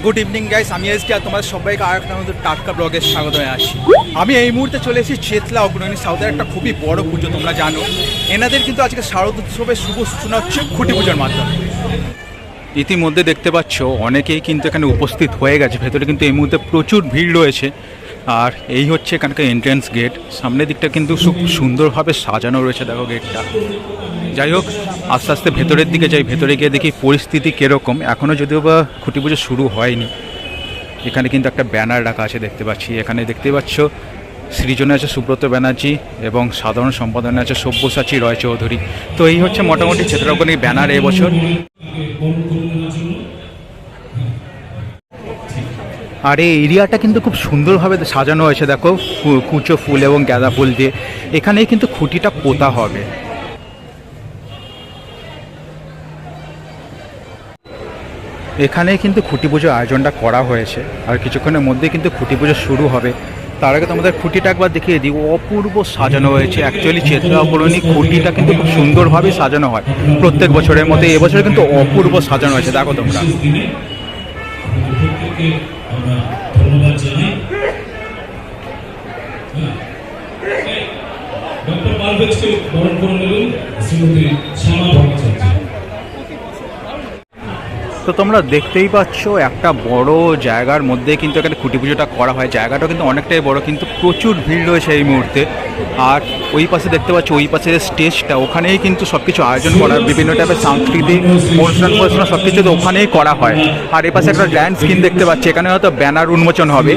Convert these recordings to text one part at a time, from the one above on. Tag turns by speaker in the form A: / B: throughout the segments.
A: Good evening guys, আমি আজকে তোমাদের সবাইকে আর একটা নতুন টাটকা ব্লগে স্বাগত জানাচ্ছি। আমি এই মুহূর্তে চলে এসেছি চেতলা অগ্রণী সাউথের একটা খুবই বড় পুজো, তোমরা জানো। এনাদের কিন্তু আজকে শারদোৎসবের শুভ সূচনা হচ্ছে খুঁটি পুজোর মাধ্যমে। ইতিমধ্যে দেখতে পাচ্ছ অনেকেই কিন্তু এখানে উপস্থিত হয়ে গেছে। ভেতরে কিন্তু এই মুহূর্তে প্রচুর ভিড় রয়েছে। আর এই হচ্ছে এখানকার এন্ট্রেন্স গেট। সামনের দিকটা কিন্তু খুব সুন্দরভাবে সাজানো রয়েছে, দেখো গেটটা। যাই হোক, আস্তে আস্তে ভেতরের দিকে যাই। ভেতরে গিয়ে দেখি পরিস্থিতি কীরকম। এখনও যদিও বা খুঁটি পুজো শুরু হয়নি। এখানে কিন্তু একটা ব্যানার রাখা আছে, দেখতে পাচ্ছি। এখানে দেখতে পাচ্ছ সৃজনে আছে সুব্রত ব্যানার্জি এবং সাধারণ সম্পাদনে আছে সব্যসাচী রয় চৌধুরী। তো এই হচ্ছে মোটামুটি চেতলাগ্রণী ব্যানার এবছর। আর এই এরিয়াটা কিন্তু খুব সুন্দরভাবে সাজানো হয়েছে, দেখো কুচো ফুল এবং গাঁদা ফুল দিয়ে। এখানেই কিন্তু খুঁটিটা পোতা হবে। এখানেই কিন্তু খুঁটি পুজোর আয়োজনটা করা হয়েছে। আর কিছুক্ষণের মধ্যে কিন্তু খুঁটি পুজো শুরু হবে। তার আগে তোমাদের খুঁটিটা একবার দেখিয়ে দিই। অপূর্ব সাজানো হয়েছে। অ্যাকচুয়ালি চেতলা অগ্রণী খুঁটিটা কিন্তু খুব সুন্দরভাবে সাজানো হয় প্রত্যেক বছরের মধ্যে। এবছর কিন্তু অপূর্ব সাজানো হয়েছে, দেখো তোমরা। তো তোমরা দেখতেই পাচ্ছ একটা বড় জায়গার মধ্যে কিন্তু এখানে খুঁটি পুজোটা করা হয়। জায়গাটা কিন্তু অনেকটাই বড়, কিন্তু প্রচুর ভিড় রয়েছে এই মুহূর্তে। আর ওই পাশে দেখতে পাচ্ছ, ওই পাশে স্টেজটা, ওখানেই কিন্তু সব কিছু আয়োজন করা, বিভিন্ন টাইপের সাংস্কৃতিক অনুষ্ঠান সব কিছু তো ওখানেই করা হয়। আর এই পাশে একটা গ্র্যান্ড স্ক্রিন দেখতে পাচ্ছি, এখানে হয়তো ব্যানার উন্মোচন হবে।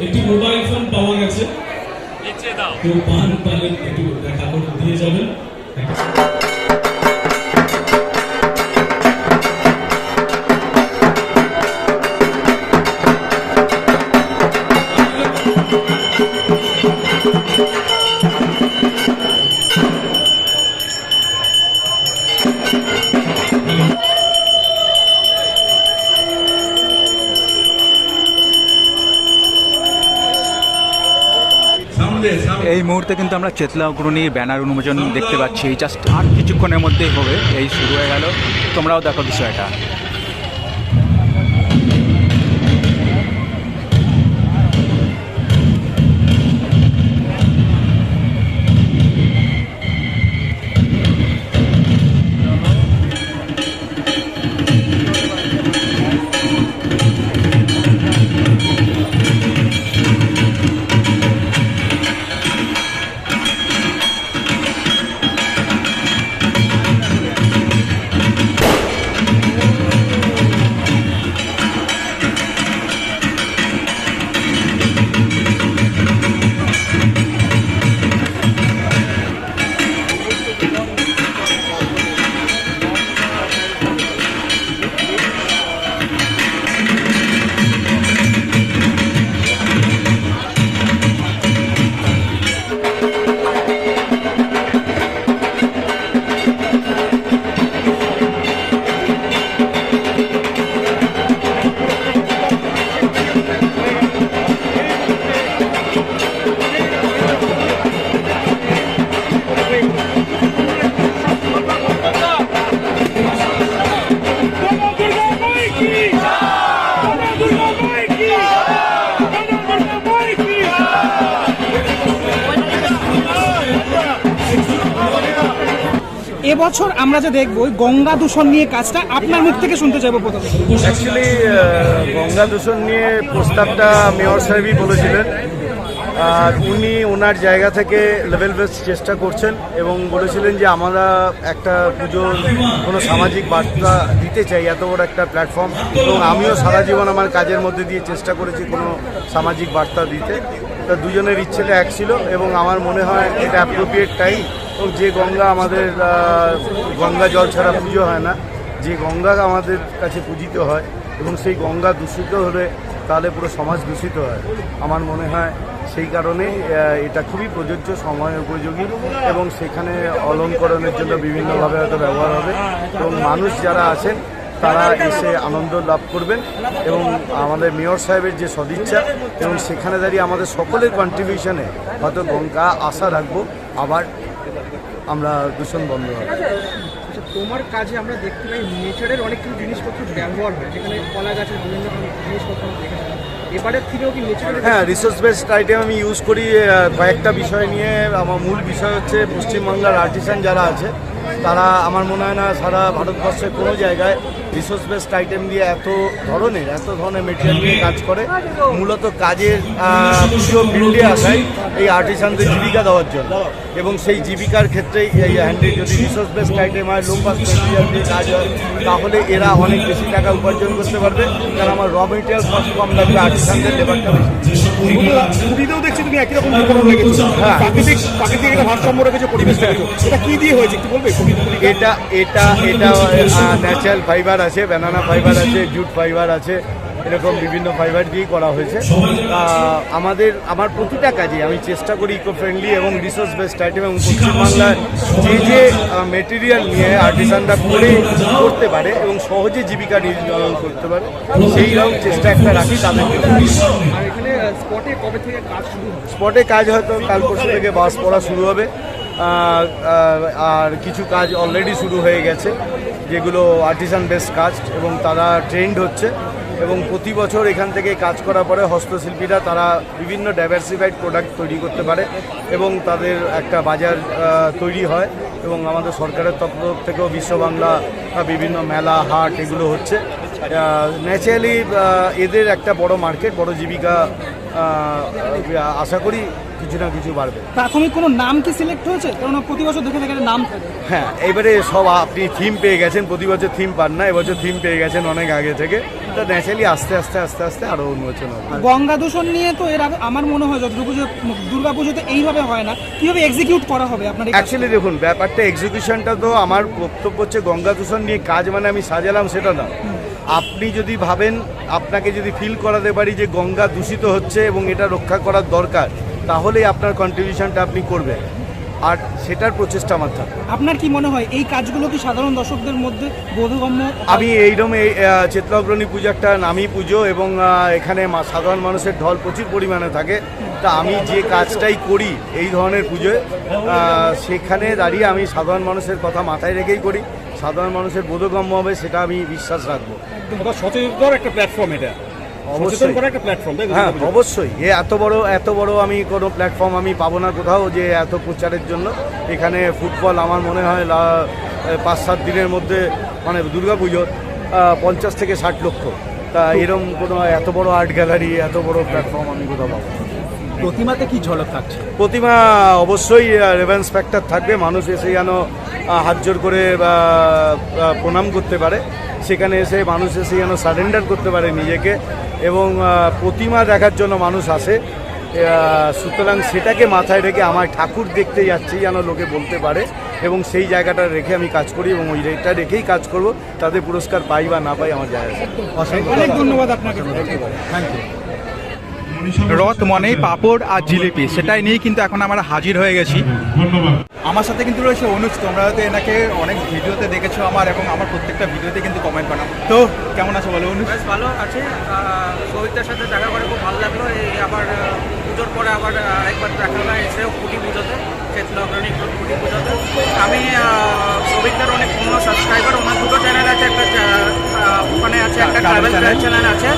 B: একটি মোবাইল ফোন পাওয়া গেছে, নিচে দাও, কেউ পান পালে একটু দেখা করে দিয়ে যাবেন।
A: এই মুহূর্তে কিন্তু আমরা চেতলা অগ্রণীর ব্যানার উন্মোচন দেখতে পাচ্ছি। জাস্ট আর কিছুক্ষণের মধ্যেই হবে। এই শুরু হয়ে গেল, তোমরাও দেখো বিষয়টা।
C: এবছর আমরা যে দেখবো গঙ্গা দূষণ নিয়ে কাজটা, আপনার মুখ থেকে শুনতে চাইবো প্রথমে।
D: অ্যাকচুয়ালি গঙ্গা দূষণ নিয়ে প্রস্তাবটা মেয়র সাহেবই বলেছিলেন। আর উনি ওনার জায়গা থেকে লেভেল বেস চেষ্টা করছেন এবং বলেছিলেন যে আমরা একটা পুজোর কোনো সামাজিক বার্তা দিতে চাই, এত বড় একটা প্ল্যাটফর্ম। এবং আমিও সারা জীবন আমার কাজের মধ্যে দিয়ে চেষ্টা করেছি কোনো সামাজিক বার্তা দিতে। তা দুজনের ইচ্ছেটা এক ছিল এবং আমার মনে হয় এটা অ্যাপ্রোপ্রিয়েট টাইম। এবং যে গঙ্গা আমাদের গঙ্গা জল ছাড়া পুজো হয় না, যে গঙ্গা আমাদের কাছে পূজিত হয় এবং সেই গঙ্গা দূষিত হলে তাহলে পুরো সমাজ দূষিত হয়। আমার মনে হয় সেই কারণে এটা খুবই প্রযোজ্য, সময় উপযোগী এবং সেখানে অলঙ্করণের জন্য বিভিন্নভাবে হয়তো ব্যবহার হবে এবং মানুষ যারা আছেন তারা এসে আনন্দ লাভ করবেন এবং আমাদের মেয়র সাহেবের যে সদিচ্ছা এবং সেখানে দাঁড়িয়ে আমাদের সকলের কন্ট্রিবিউশনে হয়তো গঙ্গা আশা রাখবো আবার আমরা দূষণ বন্ধ হবে।
C: আচ্ছা, তোমার কাজে আমরা দেখতে পাই নেচারের অনেক কিছু জিনিসপত্র ব্যবহার হয়, যেখানে কলা গাছের বিভিন্ন রকম জিনিসপত্র আমরা দেখেছি। এবারের থেকেও কি নেচারের
D: হ্যাঁ, রিসোর্স বেসড আইটেম আমি ইউজ করি কয়েকটা বিষয় নিয়ে। আমার মূল বিষয় হচ্ছে পশ্চিমবাংলার আর্টিসান যারা আছে তারা, আমার মনে হয় না সারা ভারতবর্ষের কোনো জায়গায় রিসোর্স বেসড আইটেম দিয়ে এত ধরনের মেটেরিয়াল নিয়ে কাজ করে। মূলত কাজের পুজো ফিল্ডে আসায় এই আর্টিসানদের জীবিকা দেওয়ার জন্য, এবং সেই জীবিকার ক্ষেত্রেই এই হ্যান্ডের যদি রিসোর্স বেসড আইটেম হয়, লো কস্ট মেটেরিয়াল দিয়ে কাজ হয়, তাহলে এরা অনেক বেশি টাকা উপার্জন করতে পারবে। কারণ আমার র মেটেরিয়াল কস্ট কম লাগবে, আর্টিসানদের লেবারটা বেশি।
E: ছবিতেও দেখছি তুমি একই রকম উপকরণ রেখেছো,
D: হ্যাঁ।
E: প্রাকৃতিক একটা ভারসাম্য রেখেছো, পরিবেশ রেখেছো। এটা কি দিয়ে হয়েছে একটু বলবে?
D: এটা ন্যাচারাল ফাইবার আছে, ব্যানানা ফাইবার আছে, জুট ফাইবার আছে, এরকম বিভিন্ন ফাইবার দিয়েই করা হয়েছে। আমার প্রতিটা কাজে আমি চেষ্টা করি ইকো ফ্রেন্ডলি এবং রিসোর্স বেসড আইটেম, এবং পশ্চিমবাংলায় যে মেটেরিয়াল নিয়ে আর্টিসানরা করতে পারে এবং সহজে জীবিকা নির্বাহ করতে পারে, সেই রকম চেষ্টা একটা রাখি তাদেরকে।
C: আর এখানে স্পটে কবে থেকে কাজ শুরু হবে?
D: স্পটে কাজ হয়তো কাল পরশু থেকে বাস পড়া শুরু হবে, আর কিছু কাজ অলরেডি শুরু হয়ে গেছে যেগুলো আর্টিসান বেসড কাজ, এবং তারা ট্রেন্ড হচ্ছে। এবং প্রতি বছর এখান থেকে কাজ করার পরে হস্তশিল্পীরা তারা বিভিন্ন ডাইভার্সিফাইড প্রোডাক্ট তৈরি করতে পারে এবং তাদের একটা বাজার তৈরি হয়। এবং আমাদের সরকারের তরফ থেকেও বিশ্ব বাংলা বিভিন্ন মেলা, হাট এগুলো হচ্ছে। ন্যাচারালি এদের একটা বড় মার্কেট, বড় জীবিকা আশা করি কিছু না কিছু বাড়বে।
C: প্রাথমিক কোনো নাম কি সিলেক্ট হয়েছে? কারণ প্রতি বছর দেখে দেখে নাম থাকে।
D: হ্যাঁ, এবারে সব আপনি থিম পেয়ে গেছেন, প্রতি বছর থিম পান না, এবছর থিম পেয়ে গেছেন অনেক আগে থেকে। তো ন্যাচারালি আস্তে আস্তে আরও উন্মোচন হবে।
C: গঙ্গা দূষণ নিয়ে তো এর আগে আমার মনে হয় দুর্গা পুজোতে এইভাবে হয় না, কিভাবে এক্সিকিউট করা হবে আপনার?
D: অ্যাকচুয়ালি দেখুন, ব্যাপারটা এক্সিকিউশনটা তো আমার বক্তব্য হচ্ছে গঙ্গা দূষণ নিয়ে কাজ মানে আমি সাজালাম সেটা না। আপনি যদি ভাবেন, আপনাকে যদি ফিল করাতে পারি যে গঙ্গা দূষিত হচ্ছে এবং এটা রক্ষা করার দরকার, তাহলেই আপনার কন্ট্রিবিউশনটা আপনি করবেন, আর সেটার প্রচেষ্টা আমার থাকে।
C: আপনার কি মনে হয় এই কাজগুলো কি সাধারণ দর্শকদের মধ্যে বোধগম্য?
D: আমি এইরকম চেতলা অগ্রণী পুজো একটা নামী পুজো, এবং এখানে সাধারণ মানুষের ঢল প্রচুর পরিমাণে থাকে। তা আমি যে কাজটাই করি এই ধরনের পুজোয়, সেখানে দাঁড়িয়ে আমি সাধারণ মানুষের কথা মাথায় রেখেই করি। সাধারণ মানুষের বোধগম্য হবে সেটা আমি বিশ্বাস রাখবো।
E: সচেতন একটা প্ল্যাটফর্ম, এটা
D: অবশ্যই
E: একটা প্ল্যাটফর্ম।
D: হ্যাঁ, অবশ্যই। এত বড় আমি কোনো প্ল্যাটফর্ম আমি পাবো না কোথাও, যে এত প্রচারের জন্য। এখানে ফুটবল আমার মনে হয় 5-7 দিনের মধ্যে, মানে দুর্গা পুজোর 50 থেকে 60 লক্ষ। তা এরকম কোনো এত বড় আর্ট গ্যালারি, এত বড় প্ল্যাটফর্ম আমি কোথাও পাবো না।
A: প্রতিমাতে কি ঝলক থাকছে?
D: প্রতিমা অবশ্যই রেভেন্স ফ্যাক্টর থাকবে, মানুষ এসে যেন হাত জোর করে প্রণাম করতে পারে, সেখানে এসে মানুষ এসে যেন সারেন্ডার করতে পারে নিজেকে, এবং প্রতিমা দেখার জন্য মানুষ আসে। সুতরাং সেটাকে মাথায় রেখে আমার ঠাকুর দেখতে যাচ্ছি যেন লোকে বলতে পারে, এবং সেই জায়গাটা রেখে আমি কাজ করি, এবং ওই রেটটা রেখেই কাজ করব। তাদের পুরস্কার পাই বা না পাই আমার যায় আসে না।
C: অনেক ধন্যবাদ আপনাকে।
A: Thank you. রথ মনেই পাঁপড় আর জিলিপি, সেটাই নিয়েই কিন্তু এখন আমরা হাজির হয়ে গেছি। আমার সাথে কিন্তু রয়েছে অনুজ। তোমরা হয়তো এনাকে অনেক ভিডিওতে দেখেছো আমার, এবং আমার প্রত্যেকটা ভিডিওতে কিন্তু কমেন্ট বানাও। তো কেমন আছো বলো অনুজ?
F: বেশ ভালো আছে। সৌভিকটার সাথে দেখা করে খুব ভালো লাগলো। এই আবার পুজোর পরে আবার আরেকবার দেখা হলো, এসেও খুঁটি পুজোতে, চেতলা অগ্রণী খুঁটি পুজোতে। আমি সৌভিকটার অনেক পুরনো সাবস্ক্রাইবার। ওনার দুটো চ্যানেল আছে, একটা ওখানে আছে, একটা ট্রাভেল চ্যানেল আছে,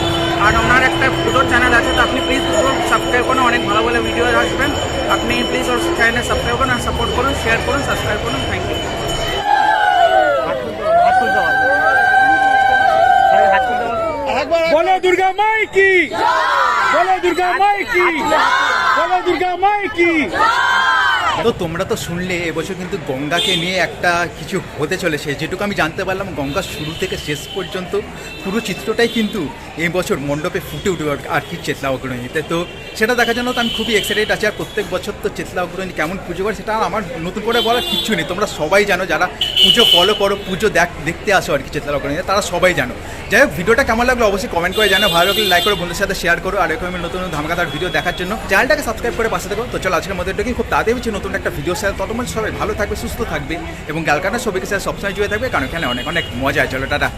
F: আর ওনার একটা পুজোর চ্যানেল আছে। তো আপনি প্লিজ দুটো সাবস্ক্রাইব করুন, অনেক ভালো ভালো ভিডিও আসবেন। আপনি প্লিজ ওর চ্যানেলে সাবস্ক্রাইব করুন, আর সাপোর্ট করুন, শেয়ার করুন, সাবস্ক্রাইব করুন। Thank you.
E: বলো দুর্গা মাই কি, বলো দুর্গা মাই কি, বলো দুর্গা মাই কি।
A: তো তোমরা তো শুনলে এবছর কিন্তু গঙ্গাকে নিয়ে একটা কিছু হতে চলেছে। যেটুকু আমি জানতে পারলাম, গঙ্গার শুরু থেকে শেষ পর্যন্ত পুরো চিত্রটাই কিন্তু এই বছর মণ্ডপে ফুটে উঠবে আর কি চেতলা অগ্রণীতে। তো সেটা দেখার জন্য তো আমি খুবই এক্সাইটেড আছি। আর প্রত্যেক বছর তো চেতলা অগ্রণী কেমন পুজো করে সেটা আমার নতুন করে বলার কিচ্ছু নেই। তোমরা সবাই জানো, যারা পুজো ফলো করো, পুজো দেখতে আসো আর কি চেতলা অগ্রণীতে, তারা সবাই জানো। যাই হোক, ভিডিওটা কেমন লাগলো অবশ্যই কমেন্ট করে জানো। ভালো লাগলে লাইক করো, বন্ধুদের সাথে শেয়ার করো, আর এরকম নতুন ধামাকাদার ভিডিও দেখার জন্য চ্যানেলটাকে সাবস্ক্রাইব করে পাশে দেখো। তো চলো আজকের মধ্যে খুব তাড়াতাড়ি হচ্ছে নতুন একটা ভিডিও শেয়ার। ততক্ষণ সবাই ভালো থাকবে, সুস্থ থাকবে, এবং ক্যালকাটা সবাইকে সাথে সবসময় জুড়ে থাকবে, কারণ এখানে অনেক অনেক মজা। চলো টাটা।